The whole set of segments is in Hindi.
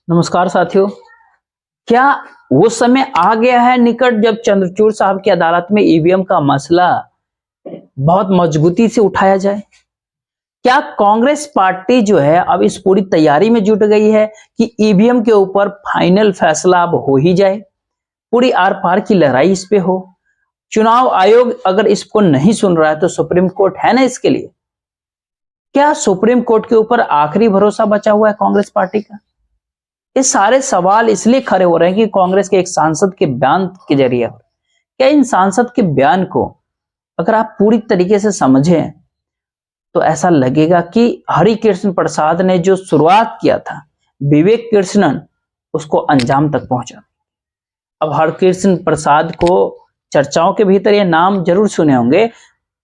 नमस्कार साथियों। क्या वो समय आ गया है निकट जब चंद्रचूड़ साहब की अदालत में ईवीएम का मसला बहुत मजबूती से उठाया जाए? क्या कांग्रेस पार्टी जो है अब इस पूरी तैयारी में जुट गई है कि ईवीएम के ऊपर फाइनल फैसला अब हो ही जाए, पूरी आर पार की लड़ाई इस पे हो? चुनाव आयोग अगर इसको नहीं सुन रहा है तो सुप्रीम कोर्ट है ना इसके लिए। क्या सुप्रीम कोर्ट के ऊपर आखिरी भरोसा बचा हुआ है कांग्रेस पार्टी का? ये सारे सवाल इसलिए खड़े हो रहे हैं कि कांग्रेस के एक सांसद के बयान के जरिए। क्या इन सांसद के बयान को अगर आप पूरी तरीके से समझें तो ऐसा लगेगा कि हरिकृष्ण प्रसाद ने जो शुरुआत किया था, विवेक कृष्णन उसको अंजाम तक पहुंचा। अब हरिकृष्ण प्रसाद को चर्चाओं के भीतर ये नाम जरूर सुने होंगे।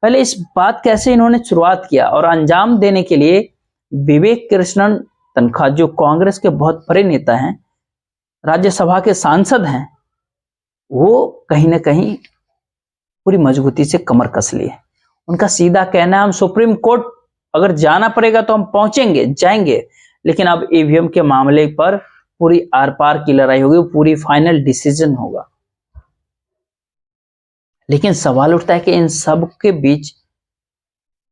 पहले इस बात कैसे इन्होंने शुरुआत किया और अंजाम देने के लिए विवेक कृष्णन तनखा, जो कांग्रेस के बहुत बड़े नेता हैं, राज्यसभा के सांसद हैं, वो कहीं ना कहीं पूरी मजबूती से कमर कस लिए। उनका सीधा कहना है हम सुप्रीम कोर्ट अगर जाना पड़ेगा तो हम पहुंचेंगे, जाएंगे, लेकिन अब ईवीएम के मामले पर पूरी आर पार की लड़ाई होगी, पूरी फाइनल डिसीजन होगा। लेकिन सवाल उठता है कि इन सब के बीच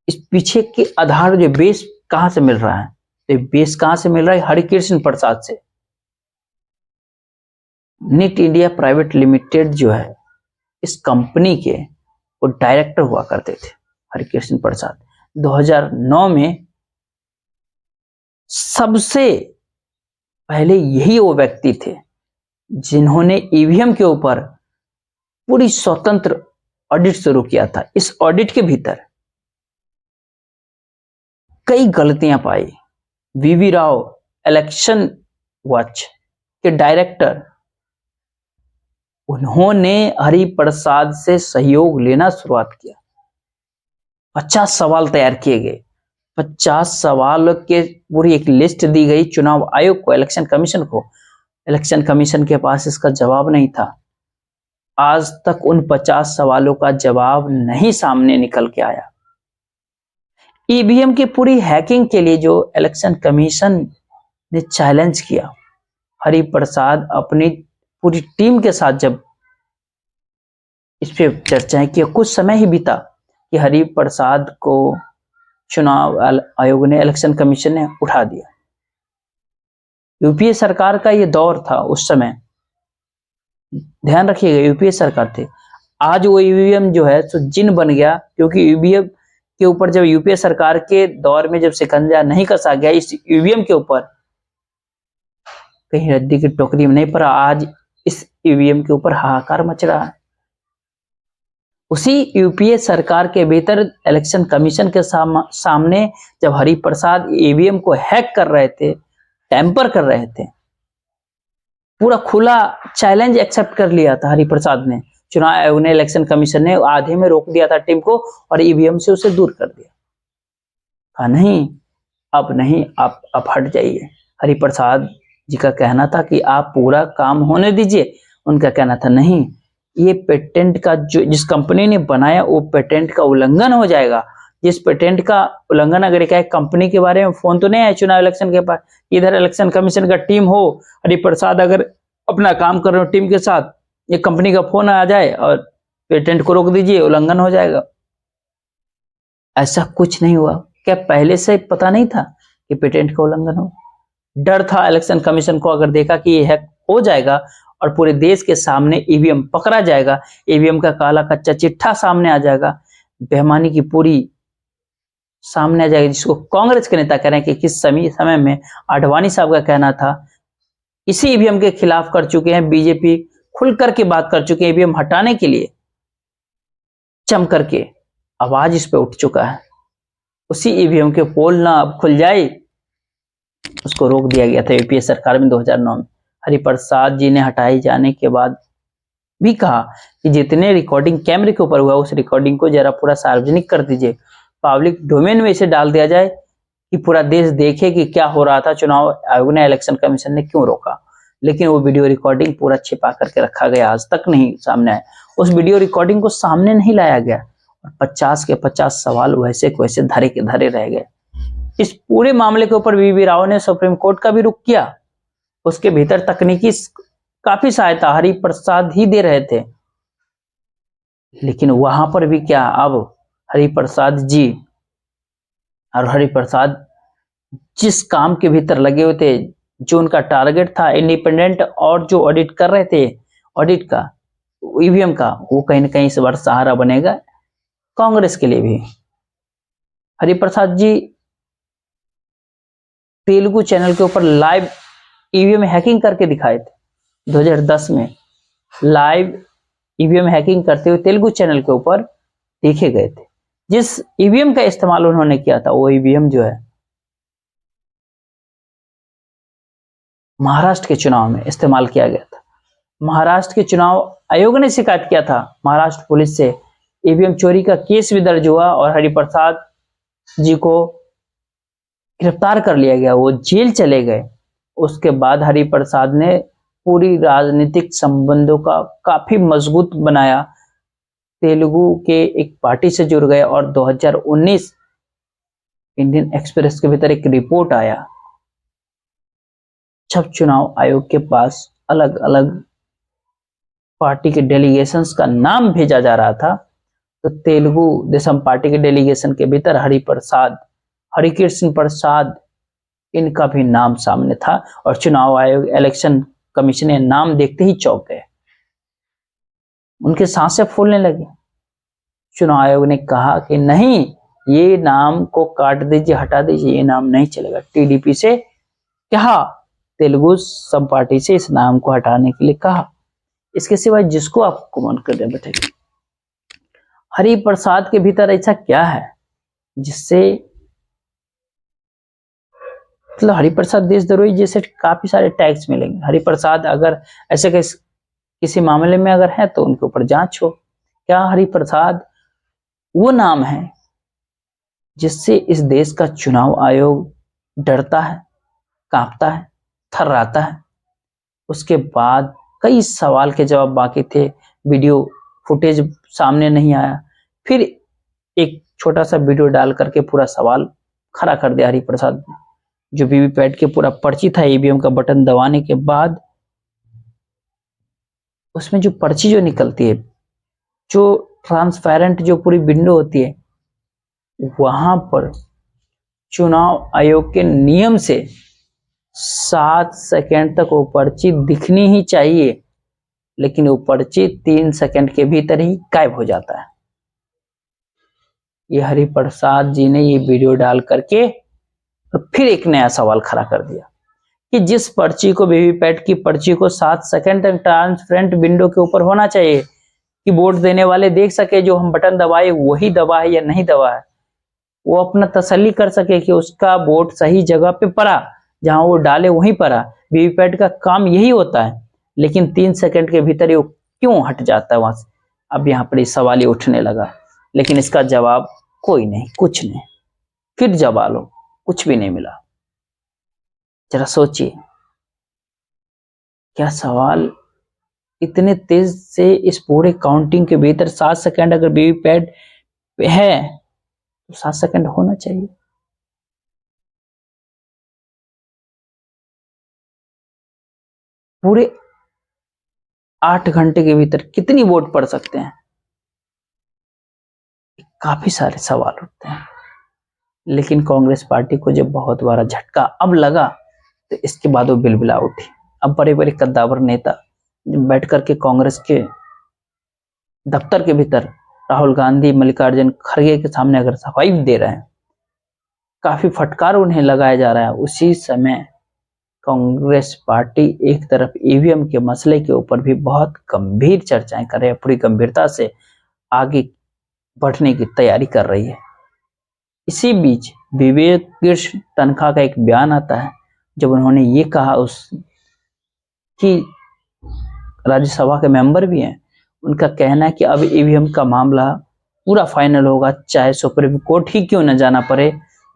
इस पीछे के आधार जो बेस कहां से मिल रहा है? तो बेस कहां से मिल रहा है? हरिकृष्ण प्रसाद से। निट इंडिया प्राइवेट लिमिटेड जो है, इस कंपनी के वो डायरेक्टर हुआ करते थे हरिकृष्ण प्रसाद। 2009 में सबसे पहले यही वो व्यक्ति थे जिन्होंने ईवीएम के ऊपर पूरी स्वतंत्र ऑडिट शुरू किया था। इस ऑडिट के भीतर कई गलतियां पाई। वीवी राव, इलेक्शन वॉच के डायरेक्टर, उन्होंने हरिप्रसाद से सहयोग लेना शुरुआत किया। 50 सवाल तैयार किए गए। 50 सवाल के पूरी एक लिस्ट दी गई चुनाव आयोग को, इलेक्शन कमीशन को। इलेक्शन कमीशन के पास इसका जवाब नहीं था। आज तक उन 50 सवालों का जवाब नहीं सामने निकल के आया। ईवीएम की पूरी हैकिंग के लिए जो इलेक्शन कमीशन ने चैलेंज किया, हरिप्रसाद अपनी पूरी टीम के साथ जब इस पे चर्चाएं की, कुछ समय ही बीता कि हरिप्रसाद को चुनाव आयोग ने, इलेक्शन कमीशन ने उठा दिया। यूपीए सरकार का ये दौर था उस समय, ध्यान रखिएगा, यूपीए सरकार थे। आज वो ईवीएम जो है तो जिन बन गया, क्योंकि ईवीएम के ऊपर जब यूपीए सरकार के दौर में जब शिकंजा नहीं कसा गया इस ईवीएम के ऊपर, कहीं रद्दी की टोकरी में नहीं पड़ा। आज इस ईवीएम के ऊपर हाहाकार मच रहा है। उसी यूपीए सरकार के भीतर इलेक्शन कमीशन के सामने जब हरिप्रसाद ईवीएम को हैक कर रहे थे, टैंपर कर रहे थे, पूरा खुला चैलेंज एक्सेप्ट कर लिया था हरिप्रसाद ने। चुनाव आयोग ने, इलेक्शन कमीशन ने आधे में रोक दिया था टीम को और ईवीएम से उसे दूर कर दिया। कहा नहीं, अब नहीं, आप हट जाइए। हरिप्रसाद जी का कहना था कि आप पूरा काम होने दीजिए। उनका कहना था नहीं, ये पेटेंट का जो जिस कंपनी ने बनाया वो पेटेंट का उल्लंघन हो जाएगा। जिस पेटेंट का उल्लंघन, अगर एक कंपनी के बारे में फोन तो नहीं आया चुनाव इलेक्शन के पास, इधर इलेक्शन कमीशन का टीम हो, हरिप्रसाद अगर अपना काम कर रहे हो टीम के साथ, ये कंपनी का फोन आ जाए और पेटेंट को रोक दीजिए, उल्लंघन हो जाएगा। ऐसा कुछ नहीं हुआ। क्या पहले से पता नहीं था कि पेटेंट का उल्लंघन हो? डर था इलेक्शन कमीशन को, अगर देखा कि ये हैक हो जाएगा और पूरे देश के सामने ईवीएम पकड़ा जाएगा, ईवीएम का काला कच्चा चिट्ठा सामने आ जाएगा, बेईमानी की पूरी सामने आ जाएगी, जिसको कांग्रेस के नेता कह रहे हैं कि किस समय में आडवाणी साहब का कहना था इसी ईवीएम के खिलाफ कर चुके हैं। बीजेपी खुल करके बात कर चुके हैं, ईवीएम हटाने के लिए चम करके आवाज इस पे उठ चुका है। उसी ईवीएम के पोल ना अब खुल जाए, उसको रोक दिया गया था यूपीए सरकार में 2009 में। हरिप्रसाद जी ने हटाए जाने के बाद भी कहा कि जितने रिकॉर्डिंग कैमरे के ऊपर हुआ उस रिकॉर्डिंग को जरा पूरा सार्वजनिक कर दीजिए, पब्लिक डोमेन में इसे डाल दिया जाए कि पूरा देश देखे कि क्या हो रहा था, चुनाव आयोग ने, इलेक्शन कमीशन ने क्यों रोका। लेकिन वो वीडियो रिकॉर्डिंग पूरा छिपा करके रखा गया, आज तक नहीं सामने आया। उस वीडियो रिकॉर्डिंग को सामने नहीं लाया गया और 50 के 50 सवाल वैसे के वैसे धरे के धरे रह गए। इस पूरे मामले के ऊपर वीवी राव ने सुप्रीम कोर्ट का भी रुख किया उसके भीतर तकनीकी काफी सहायता हरिप्रसाद ही दे रहे थे। लेकिन वहां पर भी क्या, अब हरिप्रसाद जी और हरिप्रसाद जिस काम के भीतर लगे हुए थे, जो उनका टारगेट था इंडिपेंडेंट और जो ऑडिट कर रहे थे, ऑडिट का, ईवीएम का, वो कहीं ना कहीं इस बार सहारा बनेगा कांग्रेस के लिए भी। हरिप्रसाद जी तेलुगु चैनल के ऊपर लाइव ईवीएम हैकिंग करके दिखाए थे 2010 में। लाइव ईवीएम हैकिंग करते हुए तेलुगु चैनल के ऊपर देखे गए थे। जिस ईवीएम का इस्तेमाल उन्होंने किया था, वो ईवीएम जो है महाराष्ट्र के चुनाव में इस्तेमाल किया गया था। महाराष्ट्र के चुनाव आयोग ने शिकायत किया था महाराष्ट्र पुलिस से, ईवीएम चोरी का केस भी दर्ज हुआ और हरिप्रसाद जी को गिरफ्तार कर लिया गया, वो जेल चले गए। उसके बाद हरिप्रसाद ने पूरी राजनीतिक संबंधों का काफी मजबूत बनाया, तेलुगु के एक पार्टी से जुड़ गए और 2019 इंडियन एक्सप्रेस के भीतर एक रिपोर्ट आया, जब चुनाव आयोग के पास अलग अलग पार्टी के डेलीगेशंस का नाम भेजा जा रहा था, तो तेलुगु देशम पार्टी के डेलीगेशन के भीतर हरिप्रसाद, हरिकृष्ण प्रसाद, इनका भी नाम सामने था। और चुनाव आयोग, इलेक्शन कमीशन ने नाम देखते ही चौंक गए, उनके सांसें फूलने लगी। चुनाव आयोग ने कहा कि नहीं, ये नाम को काट दीजिए, हटा दीजिए, ये नाम नहीं चलेगा। टीडीपी से कहा, तेलुगु सम पार्टी से इस नाम को हटाने के लिए कहा। इसके सिवाय जिसको आपको मन कर दे बैठेगी। हरिप्रसाद के भीतर ऐसा क्या है जिससे, मतलब हरिप्रसाद देशद्रोही जैसे काफी सारे टैग्स मिलेंगे। हरिप्रसाद अगर ऐसे किसी मामले में अगर है तो उनके ऊपर जांच हो। क्या हरिप्रसाद वो नाम है जिससे इस देश का चुनाव आयोग डरता है, कांपता है, थर्राता है? उसके बाद कई सवाल के जवाब बाकी थे, वीडियो फुटेज सामने नहीं आया, फिर एक छोटा सा वीडियो डाल करके पूरा सवाल खड़ा कर दिया हरिप्रसाद ने। जो वीवीपैट के पूरा पर्ची था, ईवीएम का बटन दबाने के बाद उसमें जो पर्ची जो निकलती है, जो ट्रांसपेरेंट जो पूरी विंडो होती है, वहां पर चुनाव आयोग के नियम से 7 सेकेंड तक वो पर्ची दिखनी ही चाहिए, लेकिन वो पर्ची 3 सेकेंड के भीतर ही गायब हो जाता है। ये हरिप्रसाद जी ने ये वीडियो डाल करके तो फिर एक नया सवाल खड़ा कर दिया कि जिस पर्ची को, वीवीपैट की पर्ची को 7 सेकेंड तक ट्रांसपेरेंट विंडो के ऊपर होना चाहिए कि वोट देने वाले देख सके जो हम बटन दबाए वही दबा है या नहीं दबा है, वो अपना तसल्ली कर सके कि उसका वोट सही जगह पे पड़ा, जहां वो डाले वहीं पड़ा। वीवीपैट का काम यही होता है, लेकिन 3 सेकंड के भीतर ये क्यों हट जाता है वहां से? अब यहाँ पर सवाल ही उठने लगा, लेकिन इसका जवाब कोई नहीं, कुछ नहीं। फिर जवाब लो, कुछ भी नहीं मिला। जरा सोचिए, क्या सवाल इतने तेज से इस पूरे काउंटिंग के भीतर 7 सेकंड अगर वीवीपैट है तो 7 सेकंड होना चाहिए। पूरे 8 घंटे के भीतर कितनी वोट पड़ सकते हैं? काफी सारे सवाल उठते हैं। लेकिन कांग्रेस पार्टी को जब बहुत बड़ा झटका अब लगा, तो इसके बाद वो बिलबिला उठी। अब बड़े बड़े कद्दावर नेता बैठ करके कांग्रेस के दफ्तर के भीतर राहुल गांधी, मल्लिकार्जुन खड़गे के सामने अगर सफाई दे रहे हैं, काफी फटकार उन्हें लगाया जा रहा है, उसी समय कांग्रेस पार्टी एक तरफ ईवीएम के मसले के ऊपर भी बहुत गंभीर चर्चाएं कर रही है, पूरी गंभीरता से आगे बढ़ने की तैयारी कर रही है। इसी बीच विवेक कृष्ण तनखा का एक बयान आता है, जब उन्होंने ये कहा कि राज्यसभा के मेंबर भी हैं, उनका कहना है कि अब ईवीएम का मामला पूरा फाइनल होगा, चाहे सुप्रीम कोर्ट ही क्यों न जाना पड़े,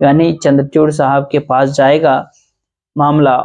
यानी चंद्रचूड़ साहब के पास जाएगा मामला